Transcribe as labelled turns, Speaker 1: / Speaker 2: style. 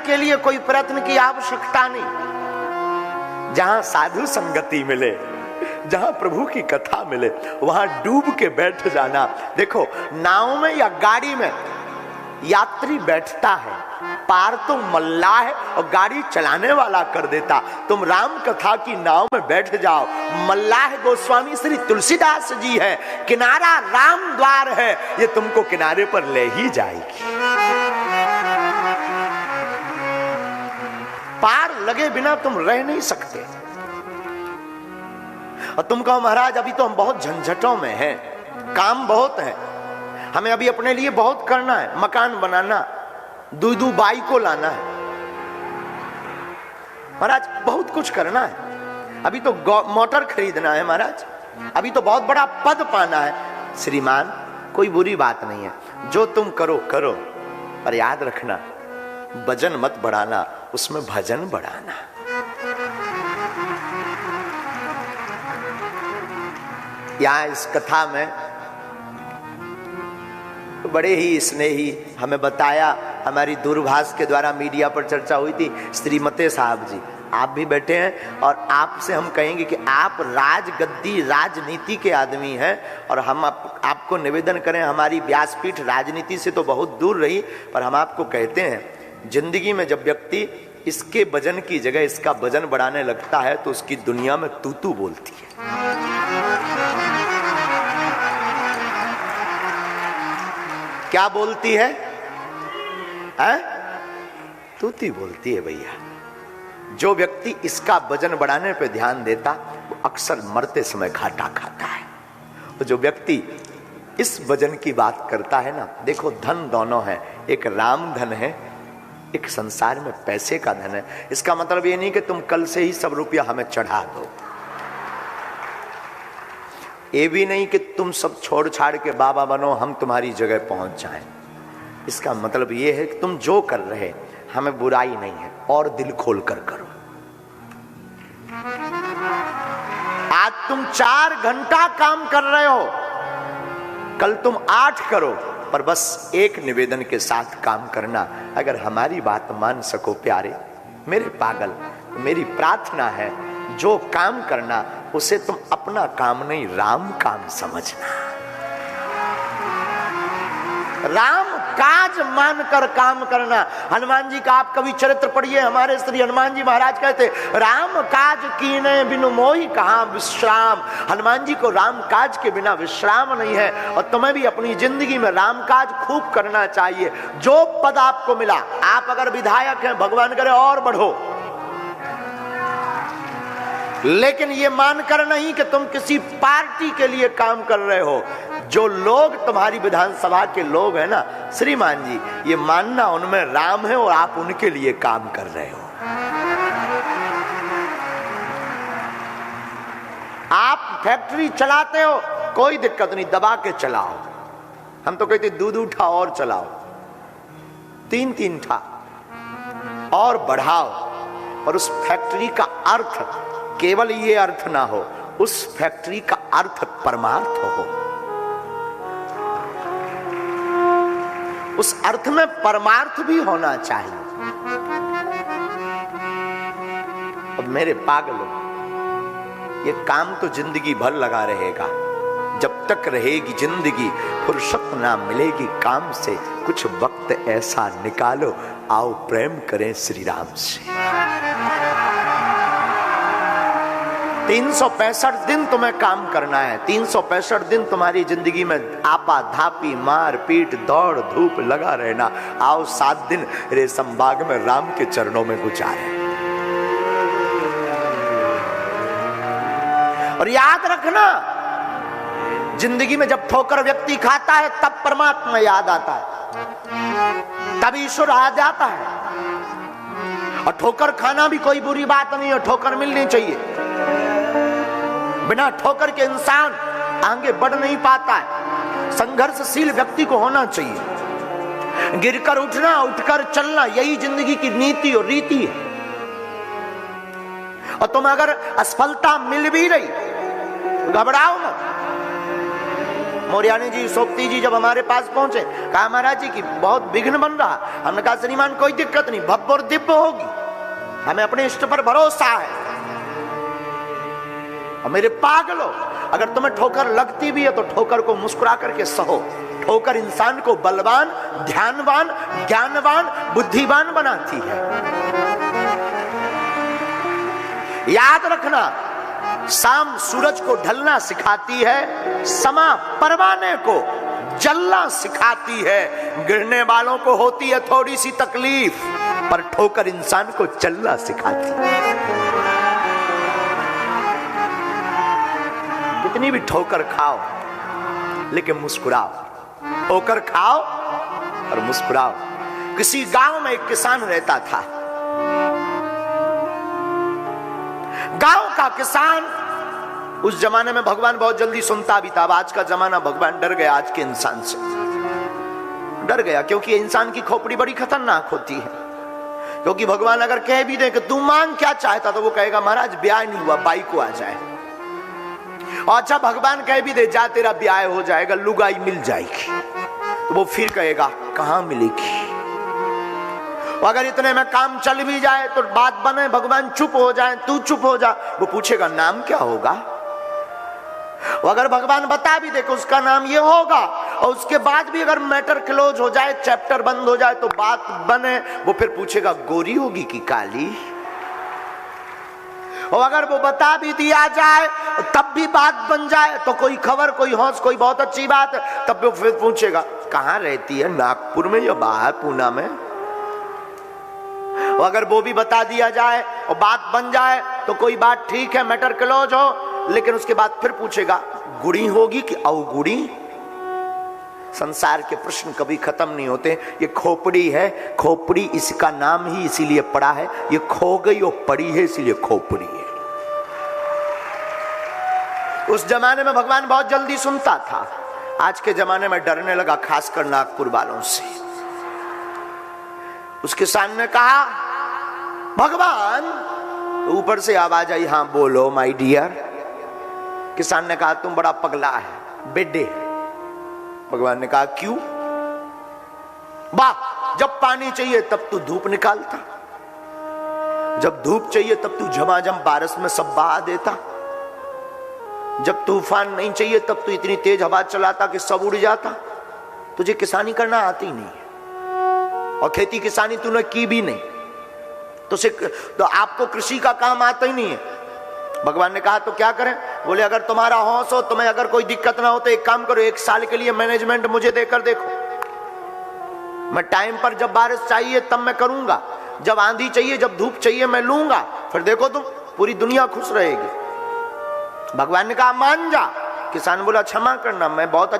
Speaker 1: के लिए कोई प्रयत्न की आवश्यकता नहीं। जहां साधु संगति मिले, जहां प्रभु की कथा मिले, वहां डूब के बैठ जाना। देखो, नाव में या गाड़ी में यात्री बैठता है, पार तो मल्लाह है और गाड़ी चलाने वाला कर देता। तुम राम कथा की नाव में बैठ जाओ, मल्लाह गोस्वामी श्री तुलसीदास जी है, किनारा राम द्वार है, ये तुमको किनारे पर ले ही जाएगी। पार लगे बिना तुम रह नहीं सकते। और तुम कहो महाराज अभी तो हम बहुत झंझटों में हैं, काम बहुत है, हमें अभी अपने लिए बहुत करना है, मकान बनाना, दूधू बाई को लाना है, महाराज बहुत कुछ करना है, अभी तो मोटर खरीदना है महाराज, अभी तो बहुत बड़ा पद पाना है। श्रीमान कोई बुरी बात नहीं है, जो तुम करो करो, पर याद रखना वजन मत बढ़ाना, उसमें भजन बढ़ाना। यहां इस कथा में बड़े ही स्नेही हमें बताया, हमारी दूरभाष के द्वारा मीडिया पर चर्चा हुई थी। श्रीमते साहब जी आप भी बैठे हैं और आपसे हम कहेंगे कि आप राजगद्दी राजनीति के आदमी हैं और हम आपको निवेदन करें, हमारी व्यासपीठ राजनीति से तो बहुत दूर रही, पर हम आपको कहते हैं जिंदगी में जब व्यक्ति इसके वजन की जगह इसका वजन बढ़ाने लगता है तो उसकी दुनिया में तू बोलती है। क्या बोलती है? तूती बोलती है भैया। जो व्यक्ति इसका वजन बढ़ाने पे ध्यान देता वो अक्सर मरते समय घाटा खाता है। तो जो व्यक्ति इस वजन की बात करता है ना, देखो धन दोनों है, एक राम धन है, एक संसार में पैसे का धन है। इसका मतलब ये नहीं कि तुम कल से ही सब रुपया हमें चढ़ा दो, ये भी नहीं कि तुम सब छोड़ छाड़ के बाबा बनो हम तुम्हारी जगह पहुंच जाएं। इसका मतलब ये है कि तुम जो कर रहे हमें बुराई नहीं है और दिल खोल कर करो। आज तुम 4 घंटा काम कर रहे हो, कल तुम 8 करो, पर बस एक निवेदन के साथ काम करना। अगर हमारी बात मान सको प्यारे मेरे पागल, मेरी प्रार्थना है जो काम करना उसे तुम अपना काम नहीं राम काम समझना। राम काज मानकर काम करना। हनुमान जी का आप कभी चरित्र पढ़िए, हमारे श्री हनुमान जी महाराज कहते राम काज कीने बिनु मोहि कहाँ विश्राम। हनुमान जी को राम काज के बिना विश्राम नहीं है। और तुम्हें भी अपनी जिंदगी में राम काज खूब करना चाहिए। जो पद आपको मिला, आप अगर विधायक हैं भगवान करे और बढ़ो, लेकिन ये मानकर नहीं कि तुम किसी पार्टी के लिए काम कर रहे हो। जो लोग तुम्हारी विधानसभा के लोग हैं ना श्रीमान जी, ये मानना उनमें राम है और आप उनके लिए काम कर रहे हो। आप फैक्ट्री चलाते हो, कोई दिक्कत नहीं, दबा के चलाओ। हम तो कहते दूध उठा और चलाओ, 3 ठा और बढ़ाओ। और उस फैक्ट्री का अर्थ केवल ये अर्थ ना हो, उस फैक्ट्री का अर्थ परमार्थ हो। उस अर्थ में परमार्थ भी होना चाहिए। अब मेरे पागलों, ये काम तो जिंदगी भर लगा रहेगा। जब तक रहेगी जिंदगी फुर्सत ना मिलेगी काम से। कुछ वक्त ऐसा निकालो, आओ प्रेम करें श्री राम से। 365 दिन तुम्हें काम करना है। 365 दिन तुम्हारी जिंदगी में आपा धापी मार पीट दौड़ धूप लगा रहना। आओ 7 दिन रेशम बाग में राम के चरणों में गुजारे। और याद रखना, जिंदगी में जब ठोकर व्यक्ति खाता है तब परमात्मा याद आता है, तब ईश्वर आ जाता है। और ठोकर खाना भी कोई बुरी बात नहीं है, ठोकर मिलनी चाहिए। बिना ठोकर के इंसान आगे बढ़ नहीं पाता है। संघर्षशील व्यक्ति को होना चाहिए। गिरकर उठना, उठकर चलना, यही जिंदगी की नीति और रीति है। और तुम अगर असफलता मिल भी रही, घबराओ मत। मौर्यानी जी, सोपती जी जब हमारे पास पहुंचे, कहा महाराज जी की बहुत विघ्न बन रहा। हमने कहा श्रीमान कोई दिक्कत नहीं, भव्य और दिव्य होगी, हमें अपने इष्ट पर भरोसा है। और मेरे पागलो, अगर तुम्हें ठोकर लगती भी है तो ठोकर को मुस्कुरा करके सहो। ठोकर इंसान को बलवान, ध्यानवान, ज्ञानवान, बुद्धिवान बनाती है। याद रखना, शाम सूरज को ढलना सिखाती है, समा परवाने को जलना सिखाती है। गिरने वालों को होती है थोड़ी सी तकलीफ, पर ठोकर इंसान को चलना सिखाती है। कितनी भी ठोकर खाओ लेकिन मुस्कुराओ, ठोकर खाओ और मुस्कुराओ। किसी गांव में एक किसान रहता था। गांव का किसान, उस जमाने में भगवान बहुत जल्दी सुनता भी था। अब आज का जमाना, भगवान डर गया आज के इंसान से, डर गया, क्योंकि इंसान की खोपड़ी बड़ी खतरनाक होती है। क्योंकि भगवान अगर कह भी दे कि तू मांग क्या चाहता, तो वो कहेगा महाराज ब्याह नहीं हुआ, बाई को आ जाए। और अच्छा भगवान कह भी दे जा तेरा ब्याह हो जाएगा, लुगाई मिल जाएगी, तो वो फिर कहेगा कहां मिलेगी। अगर इतने में काम चल भी जाए तो बात बने, भगवान चुप हो जाए, तू चुप हो जा, वो पूछेगा नाम क्या होगा। अगर भगवान बता भी दे कि उसका नाम ये होगा, और उसके बाद भी अगर मैटर क्लोज हो जाए, चैप्टर बंद हो जाए, तो बात बने, वो फिर पूछेगा गोरी होगी कि काली। और अगर वो बता भी दिया जाए तब भी बात बन जाए, तो कोई खबर, कोई हौस, कोई बहुत अच्छी बात, तब वो फिर पूछेगा कहां रहती है, नागपुर में या बाहर पूना में। और अगर वो भी बता दिया जाए और बात बन जाए तो कोई बात ठीक है, मैटर क्लोज हो, लेकिन उसके बाद फिर पूछेगा गुड़ी होगी कि अवगुड़ी। संसार के प्रश्न कभी खत्म नहीं होते। ये खोपड़ी है, खोपड़ी इसका नाम ही इसीलिए पड़ा है, ये खो गई और पड़ी है इसीलिए खोपड़ी है। उस जमाने में भगवान बहुत जल्दी सुनता था, आज के जमाने में डरने लगा, खासकर नागपुर वालों से। उस किसान ने कहा भगवान, ऊपर से आवाज आई हाँ बोलो माय डियर। किसान ने कहा तुम बड़ा पगला है बेटे। भगवान ने कहा क्यों? वाह, जब पानी चाहिए तब तू धूप निकालता, जब धूप चाहिए तब तू झमाझम बारिश में सब बहा देता, जब तूफान नहीं चाहिए तब तू इतनी तेज हवा चलाता कि सब उड़ जाता। तुझे किसानी करना आती नहीं है, और खेती किसानी तूने की भी नहीं, तो आपको कृषि का काम आता ही नहीं है। भगवान ने कहा तो क्या करें? बोले अगर तुम्हारा हौस हो, तुम्हें अगर कोई दिक्कत ना हो तो एक काम करो, 1 साल के लिए मैनेजमेंट मुझे देकर देखो। मैं टाइम पर जब बारिश चाहिए तब मैं करूंगा, जब आंधी चाहिए, जब धूप चाहिए मैं लूंगा, फिर देखो तुम, पूरी दुनिया खुश रहेगी। भगवान ने कहा मान जा। किसान बोला क्षमा करना, मैं बहुत